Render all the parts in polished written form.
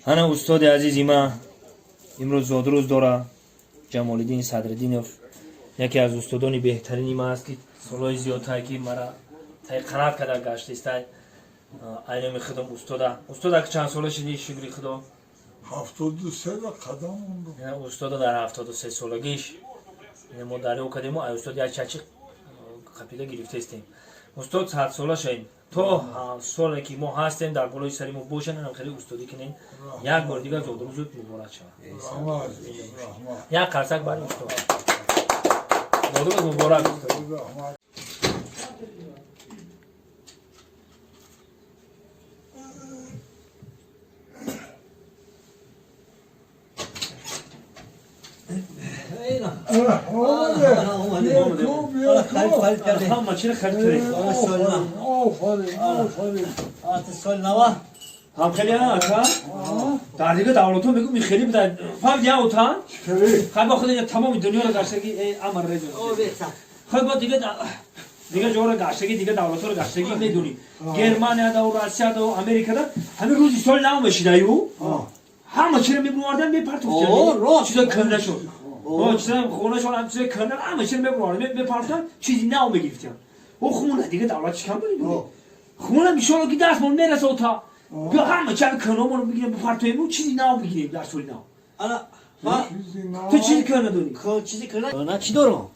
ана устоди азизи ман имрӯз зодрӯз дора ҷамолиддин садриддинов яке аз устодони беҳтарини ман аст ки солҳои зиёдтар ки мара таи қанат карда гаштистай айноми худам устода чанд сола шидӣ шукри худо 73 қадам мондам. устода дар 73 солагиш мо дарё кардему ай устод як чачи қапида гирифтаистем устод 100 сола шавем то соле ки мо ҳастем дар болои сари мо бошанд анам хеле устодӣ кунем як бор дигар зодрӯзут муборак шавад як қарсак бари устод зодрӯз муборак ماشین خرید هم خیلی آقا در دیگه دولتو میگم میخری بده فهم یا اوتان خب با خود تمام دنیا رو گشتگی امر رجل خب با دیگه جور گشتگی دیگه دولتو رو گشتگی میدونی گرمانیا دا و روسیه دا و امریکا دا همه روزی سال نام بشیدایو همه چیز میبردن میپرتو چیزا کنده شد چیزا خونه شون هم چیزا کنده همه چیز میبردن میپرتن چیزی نام بگیرفتن او خونه دیگه دولت چیکار می‌کنه خونه میشونه که دست مون میرسه تا بیا همه چیز کنامون رو بگیریم بپرتویم چیزی نام بگیریم در سوری نام تو چیزی کنه داری چیزی کنه نه چی دارم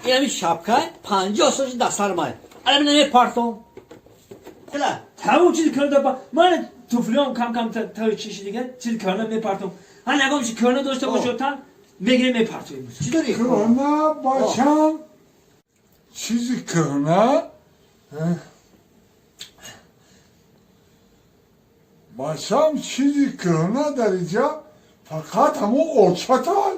این همی شبکه 50 سالش دست سر مای الان نمیپرتم بله تمام چیزی کنه دارم من توفلیام کم تا چیزی دیگه چیزی کنه میپرتم هر نگاه چیزی کنه داشته باشه تا میگیریم میپرتویم چی داری کنه باشم چیزی کنه باشم چیزی کنه در اینجا فقط همون اوچتای